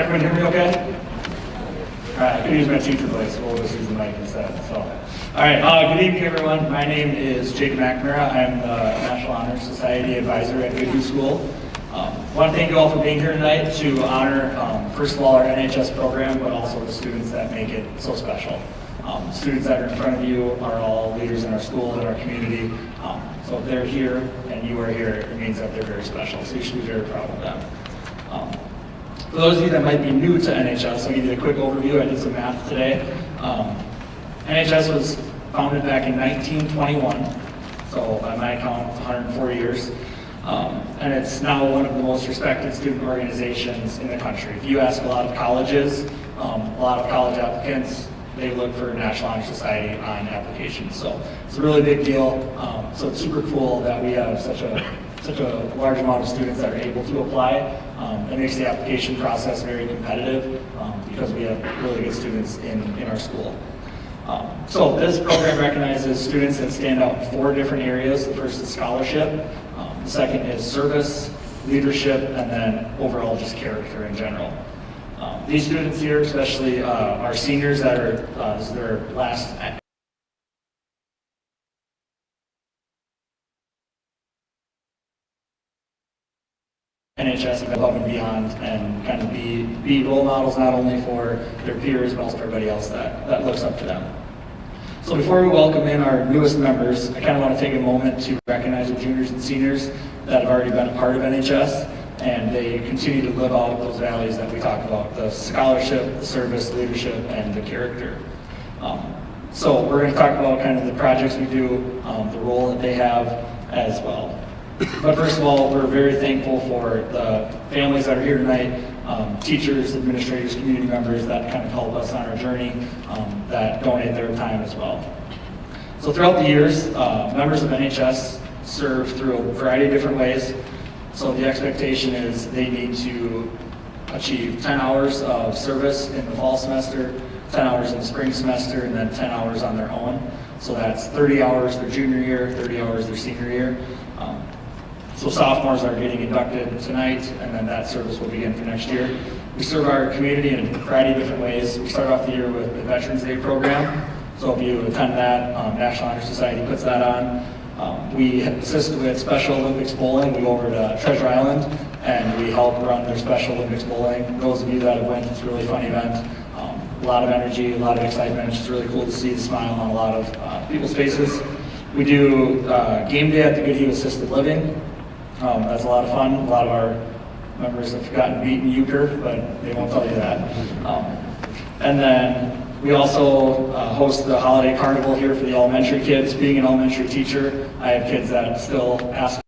everyone hear me okay? All right, I could use my teacher voice, so we'll just use the mic instead. So, all right, good evening, everyone. My name is Jake McNamara. I'm the National Honor Society advisor at Goodhue School. I want to thank you all for being here tonight to honor, first of all, our NHS program, but also the students that make it so special. Students that are in front of you are all leaders in our school and our community. So if they're here and you are here, it means that they're very special. So you should be very proud of them. For those of you that might be new to NHS, I'll give you a quick overview. I did some math today. NHS was founded back in 1921. So by my count, it's 104 years. And it's now one of the most respected student organizations in the country. If you ask a lot of colleges, a lot of college applicants, they look for National Honor Society on applications. So it's a really big deal. So it's super cool that we have such a large amount of students that are able to apply. It makes the application process very competitive because we have really good students in our school. So this program recognizes students that stand out in 4 different areas. The first is scholarship. The second is service, leadership, and then overall just character in general. These students here, especially our seniors that are this is their last NHS above and beyond, and kind of be role models not only for their peers but also for everybody else that looks up to them. So before we welcome in our newest members, I kind of want to take a moment to recognize the juniors and seniors that have already been a part of NHS, and they continue to live out those values that we talk about: the scholarship, the service, leadership, and the character. So we're going to talk about kind of the projects we do, the role that they have as well. But first of all, we're very thankful for the families that are here tonight, teachers, administrators, community members that kind of help us on our journey, that donate their time as well. So throughout the years, members of NHS serve through a variety of different ways. So the expectation is they need to achieve 10 hours of service in the fall semester, 10 hours in the spring semester, and then 10 hours on their own. So that's 30 hours their junior year, 30 hours their senior year. So sophomores are getting inducted tonight, and then that service will begin for next year. We serve our community in a variety of different ways. We start off the year with the Veterans Day program. So if you attend that, National Honor Society puts that on. We assist with Special Olympics bowling. We go over to Treasure Island, and we help run their Special Olympics bowling. Those of you that have went, it's a really fun event. A lot of energy, a lot of excitement. It's just really cool to see the smile on a lot of people's faces. We do game day at the Goodhue Assisted Living. That's a lot of fun. A lot of our members have gotten beat in euchre, but they won't tell you that. And then we also host the holiday carnival here for the elementary kids. Being an elementary teacher, I have kids that still ask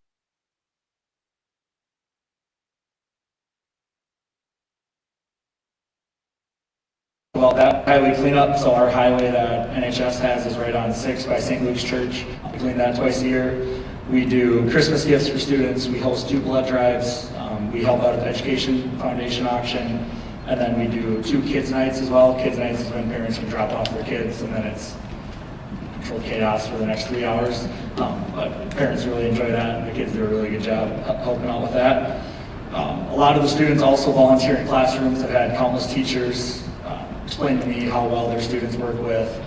about that highway cleanup. So our highway that NHS has is right on 6 by St. Luke's Church. We clean that twice a year. We do Christmas gifts for students. We host 2 blood drives. We help out at the Education Foundation auction. And then we do 2 kids nights as well. Kids nights is when parents can drop off their kids, and then it's controlled chaos for the next 3 hours. But parents really enjoy that, and the kids do a really good job helping out with that. A lot of the students also volunteer in classrooms. I've had countless teachers explain to me how well their students work with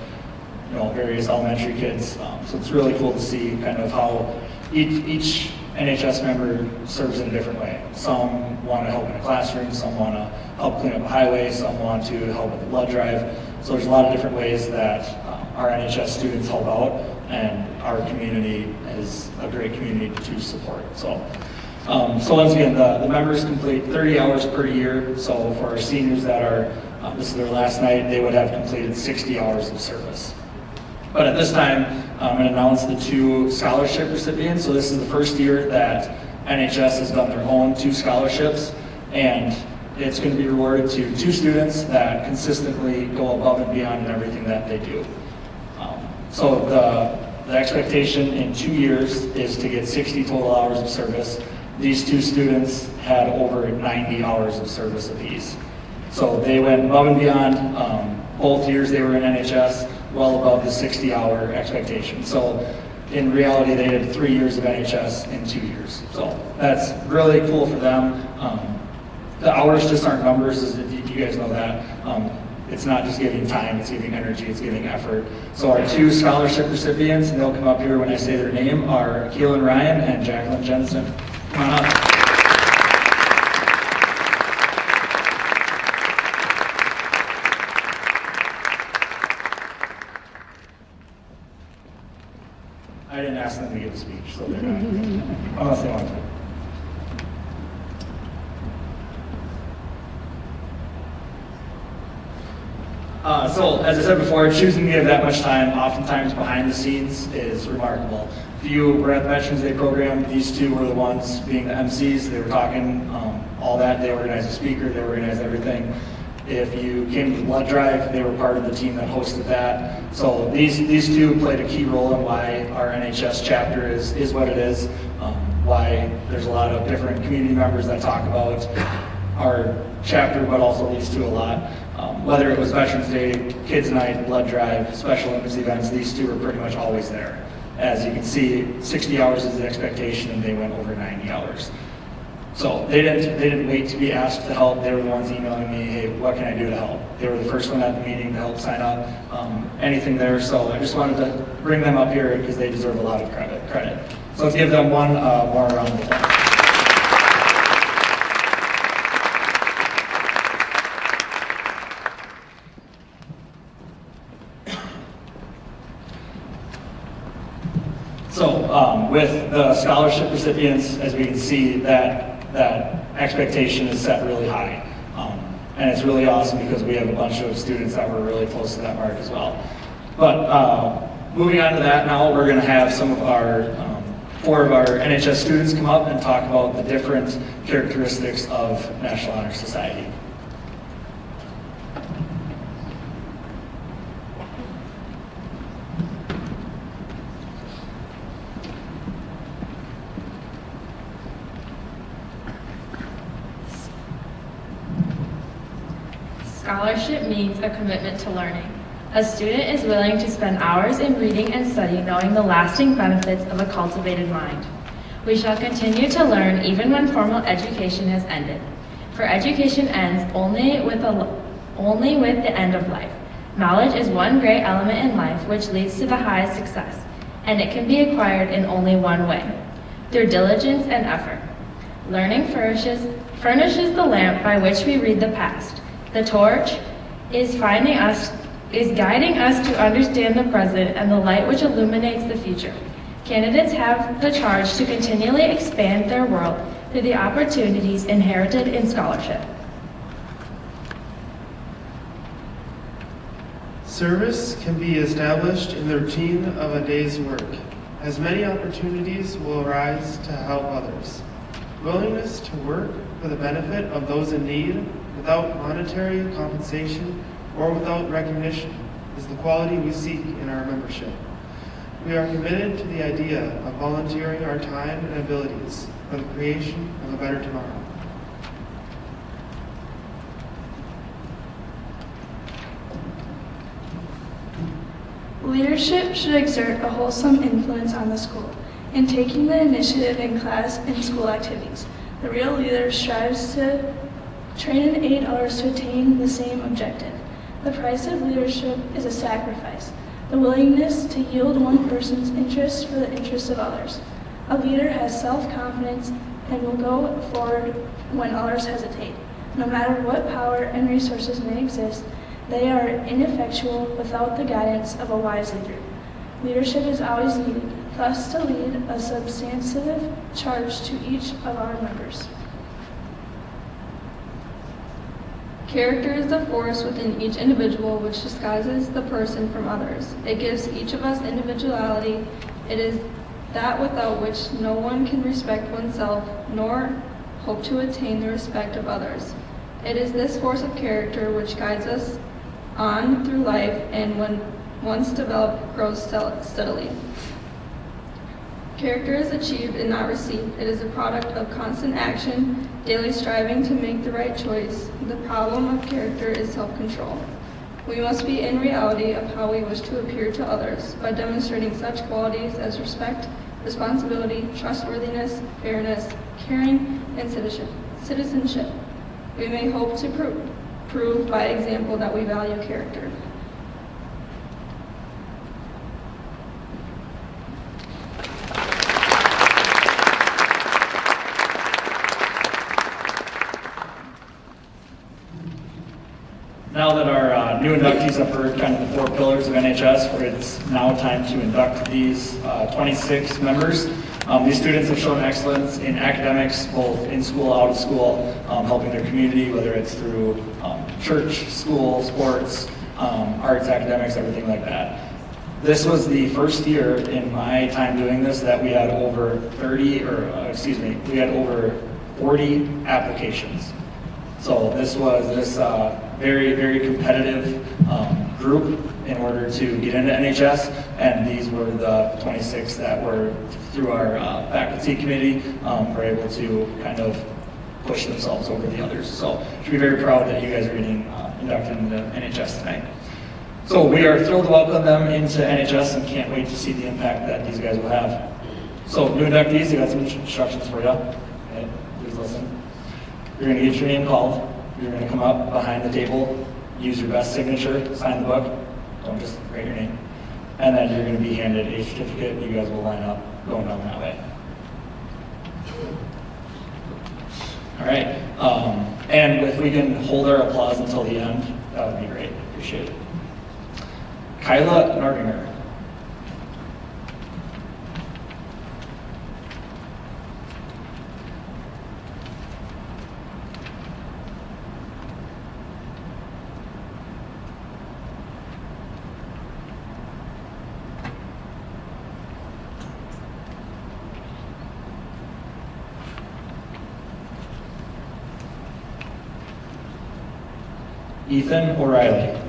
various elementary kids. So it's really cool to see kind of how each NHS member serves in a different way. Some want to help in a classroom, some want to help clean up a highway, some want to help with the blood drive. So there's a lot of different ways that our NHS students help out, and our community is a great community to support. So once again, the members complete 30 hours per year. So for our seniors that are, this is their last night, they would have completed 60 hours of service. But at this time, I'm going to announce the 2 scholarship recipients. So this is the first year that NHS has done their own 2 scholarships, and it's going to be rewarded to 2 students that consistently go above and beyond in everything that they do. So the expectation in 2 years is to get 60 total hours of service. These 2 students had over 90 hours of service apiece. So they went above and beyond. Both years they were in NHS, well above the 60-hour expectation. So in reality, they did 3 years of NHS in 2 years. So that's really cool for them. The hours just aren't numbers, as if you guys know that. It's not just giving time, it's giving energy, it's giving effort. So our 2 scholarship recipients, and they'll come up here when I say their name, are Keelan Ryan and Jacqueline Jensen. Come on up. I didn't ask them to give a speech, so they're not, unless they want to. So, as I said before, choosing to give that much time, oftentimes behind the scenes, is remarkable. If you were at the Veterans Day program, these 2 were the ones being the MCs. They were talking all that. They organized a speaker. They organized everything. If you came to the blood drive, they were part of the team that hosted that. So these 2 played a key role in why our NHS chapter is what it is, why there's a lot of different community members that talk about our chapter, but also these 2 a lot. Whether it was Veterans Day, Kids Night, blood drive, special Olympics events, these 2 were pretty much always there. As you can see, 60 hours is the expectation, and they went over 90 hours. So they didn't wait to be asked to help. They were the ones emailing me, hey, what can I do to help? They were the first one at the meeting to help sign up, anything there. So I just wanted to bring them up here because they deserve a lot of credit. So let's give them one more round of applause. So with the scholarship recipients, as we can see, that expectation is set really high. And it's really awesome because we have a bunch of students that were really close to that mark as well. But moving on to that now, we're going to have some of our 4 of our NHS students come up and talk about the different characteristics of National Honor Society. Scholarship means a commitment to learning. A student is willing to spend hours in reading and study, knowing the lasting benefits of a cultivated mind. We shall continue to learn even when formal education has ended. For education ends only with the end of life. Knowledge is one great element in life which leads to the highest success, and it can be acquired in only one way, through diligence and effort. Learning furnishes the lamp by which we read the past. The torch is guiding us to understand the present and the light which illuminates the future. Candidates have the charge to continually expand their world through the opportunities inherited in scholarship. Service can be established in the routine of a day's work, as many opportunities will arise to help others. Willingness to work for the benefit of those in need without monetary compensation or without recognition is the quality we seek in our membership. We are committed to the idea of volunteering our time and abilities for the creation of a better tomorrow. Leadership should exert a wholesome influence on the school in taking the initiative in class and school activities. The real leader strives to train and aid others to attain the same objective. The price of leadership is a sacrifice, the willingness to yield one person's interests for the interests of others. A leader has self-confidence and will go forward when others hesitate. No matter what power and resources may exist, they are ineffectual without the guidance of a wise leader. Leadership is always needed, thus to lead a substantive charge to each of our members. Character is the force within each individual which disguises the person from others. It gives each of us individuality. It is that without which no one can respect oneself nor hope to attain the respect of others. It is this force of character which guides us on through life and when once developed grows steadily. Character is achieved and not received. It is a product of constant action, daily striving to make the right choice. The problem of character is self-control. We must be in reality of how we wish to appear to others by demonstrating such qualities as respect, responsibility, trustworthiness, fairness, caring, and citizenship. We may hope to prove by example that we value character. Now that our new inductees have heard kind of the 4 pillars of NHS, where it's now time to induct these 26 members. These students have shown excellence in academics, both in school, out of school, helping their community, whether it's through church, school, sports, arts, academics, everything like that. This was the first year in my time doing this that we had over 40 applications. So this was very, very competitive group in order to get into NHS, and these were the 26 that were, through our faculty committee, were able to kind of push themselves over the others. So should be very proud that you guys are getting inducted into NHS tonight. So we are thrilled to welcome them into NHS and can't wait to see the impact that these guys will have. So new inductees, I got some instructions for you. Okay, please listen. You're going to get your name called. You're going to come up behind the table, use your best signature, sign the book. Don't just write your name. And then you're going to be handed a certificate. You guys will line up going down that way. All right. And if we can hold our applause until the end, that would be great. Appreciate it. Kyla Nardinger. Ethan O'Reilly.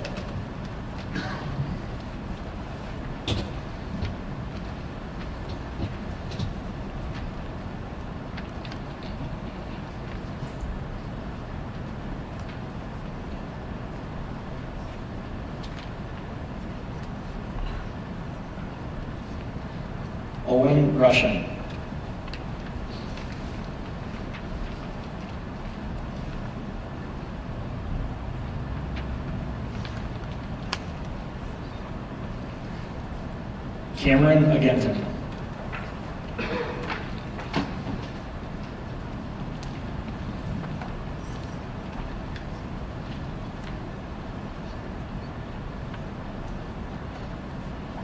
Owen Russian. Cameron Agenton.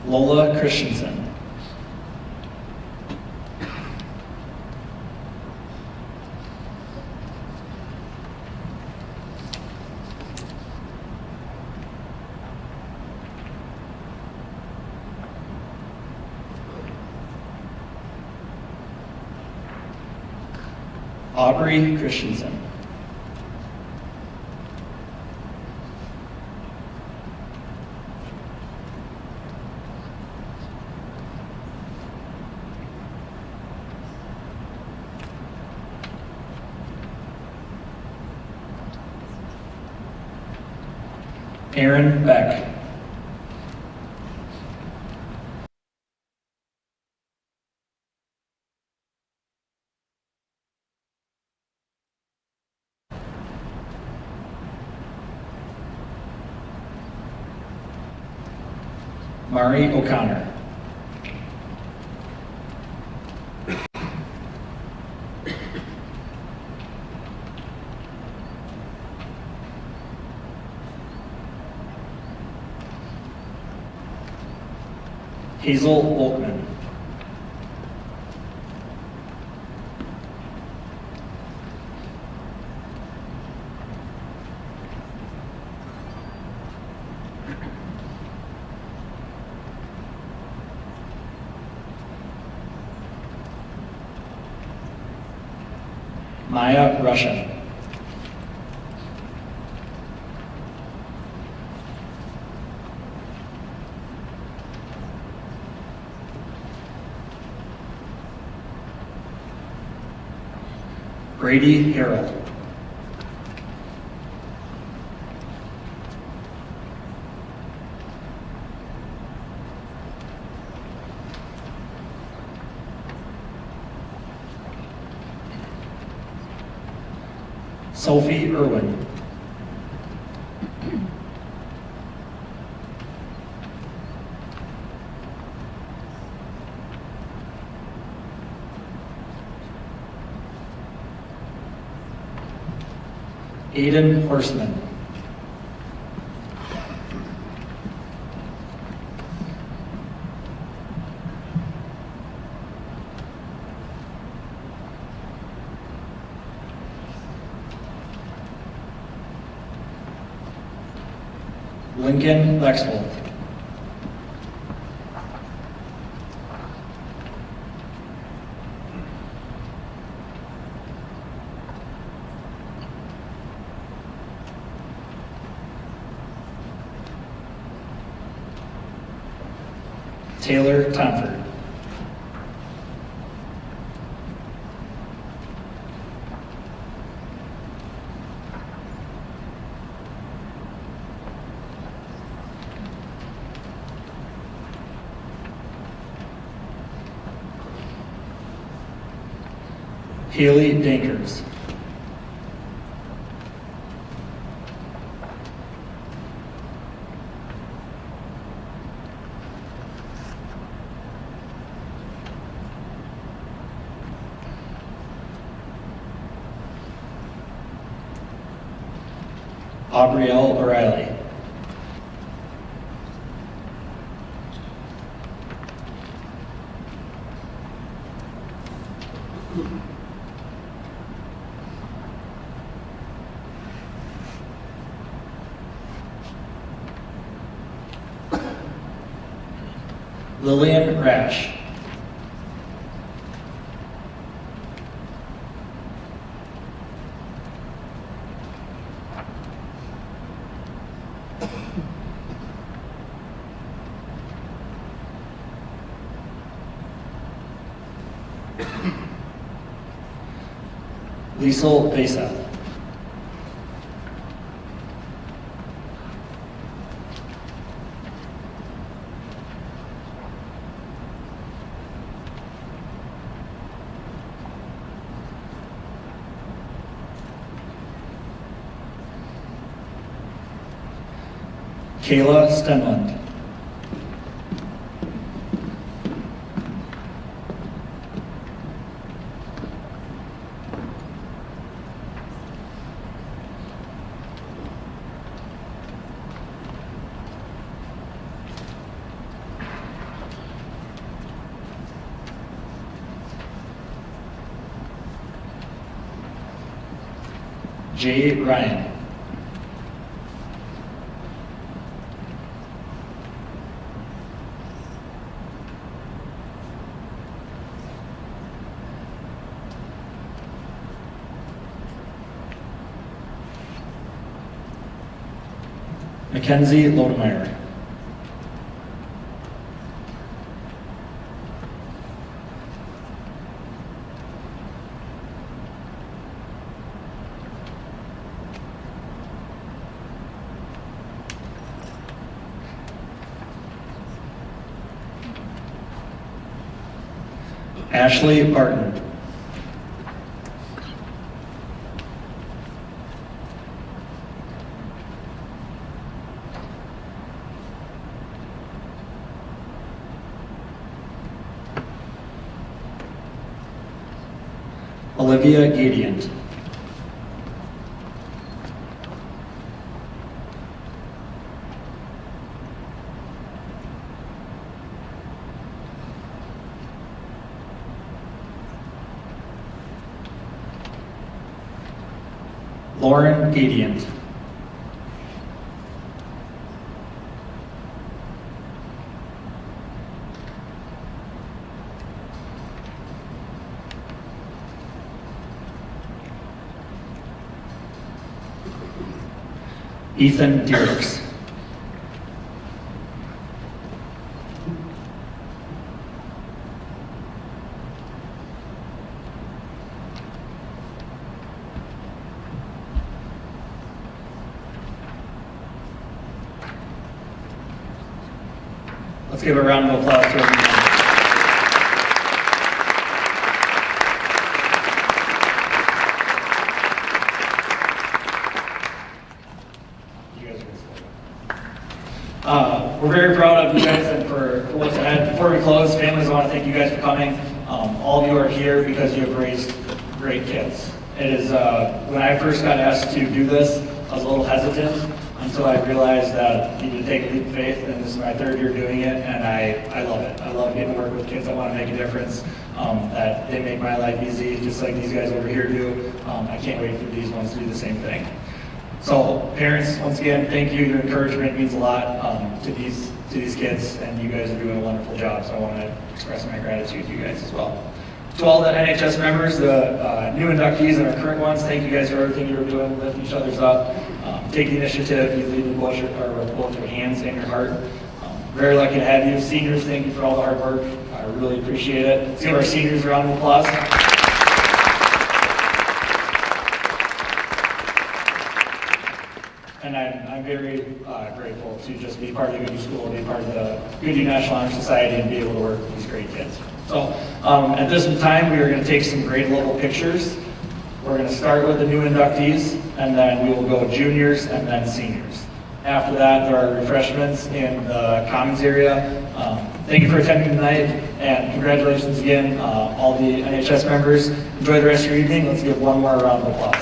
Lola Christensen. Aubrey Christensen. Aaron Beck. Mari O'Connor. Hazel Volkman. Maya Russian. Brady Harrell. Sophie Irwin. Aiden Horseman. Lincoln Lexvold. Taylor Tomford. Haley Dankers. Aubrielle O'Reilly. Lillian Rash. Liesel Besa. Kayla Stenlund. Jay Ryan. Mackenzie Lodemeyer. Ashley Barton. Olivia Gadiant. Lauren Gadiant. Ethan Dierks. Let's give a round of applause to everyone. we're very proud of you guys and for what's ahead. Before we close, families, I want to thank you guys for coming. All of you are here because you have raised great kids. It is, when I first got asked to do this, I was a little hesitant until I realized that I needed to take a leap of faith, and this is my 3rd year doing it, and I love it. I love getting to work with kids that want to make a difference, that they make my life easy, just like these guys over here do. I can't wait for these ones to do the same thing. So parents, once again, thank you. Your encouragement means a lot to these kids, and you guys are doing a wonderful job, so I want to express my gratitude to you guys as well. To all the NHS members, the new inductees and our current ones, thank you guys for everything you're doing, lifting each other's up. Take the initiative, you lead with both your hands and your heart. Very lucky to have you. Seniors, thank you for all the hard work. I really appreciate it. Let's give our seniors a round of applause. And I'm very grateful to just be part of the Goodhue School, be part of the Goodhue National Honor Society, and be able to work with these great kids. So at this time, we are going to take some grade level pictures. We're going to start with the new inductees, and then we will go juniors and then seniors. After that, there are refreshments in the commons area. Thank you for attending tonight, and congratulations again, all the NHS members. Enjoy the rest of your evening. Let's give one more round of applause.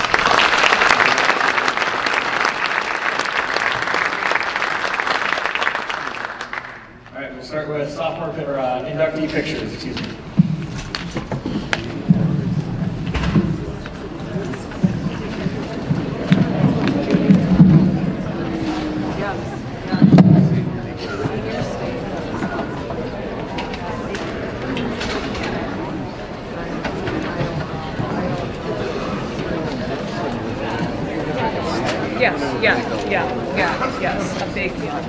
All right, we'll start with sophomore or inductee pictures. Excuse me. Yes, a big one.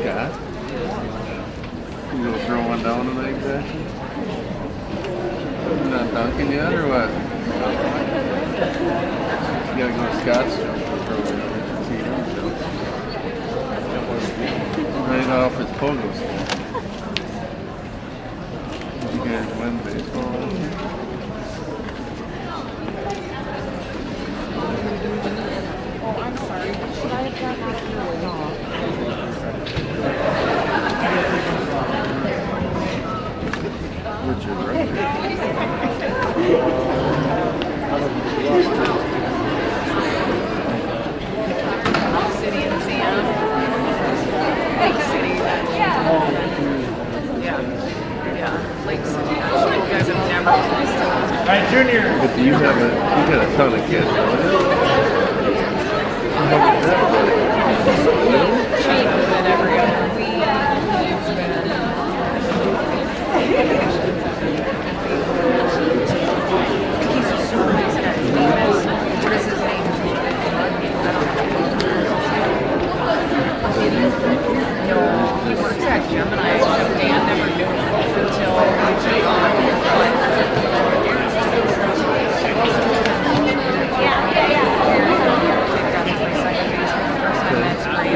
Yeah. You gonna throw one down tonight, exactly? You not dunking yet, or what? You gotta go to Scott's jump. Right off its pogo stick. Did you guys win baseball last year? Oh, I'm sorry. Should I have done that here or not? What's your record? City and CM. Lake City. Yeah, Lake City. You guys have never placed it. All right, junior. But you got a ton of kids, don't you? How much is that? Cheaper than every other week. He's a super nice guy. What is his name? No, he works at Gemini. Dan never knew him until he took on.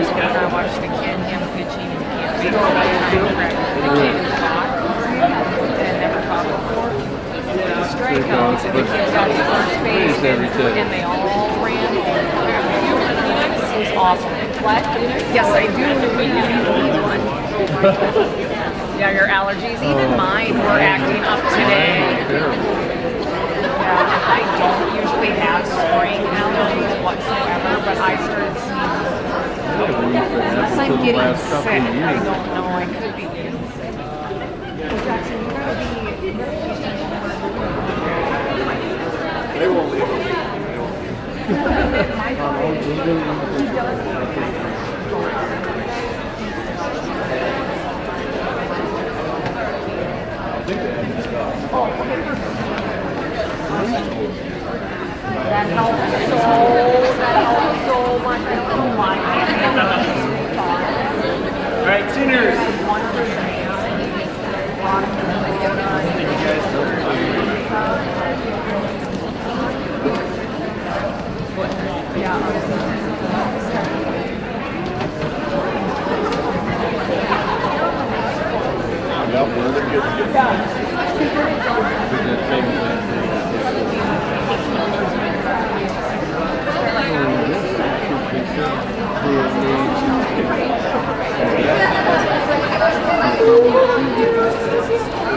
When I watched the kid, him pitching and he the kid who caught and never caught before. Strikeouts and the kid got to first base and they all ran. This was awesome. What? Yes, I do. Yeah, your allergies, even mine, were acting up today. Yeah, I don't usually have spring allergies whatsoever, but I started seeing. Unless I'm getting sick, I don't know. I could be getting sick. Jackson, you gotta be. They won't leave. That helps so much. Oh my God. All right, seniors. Yep, we're the good Thank you.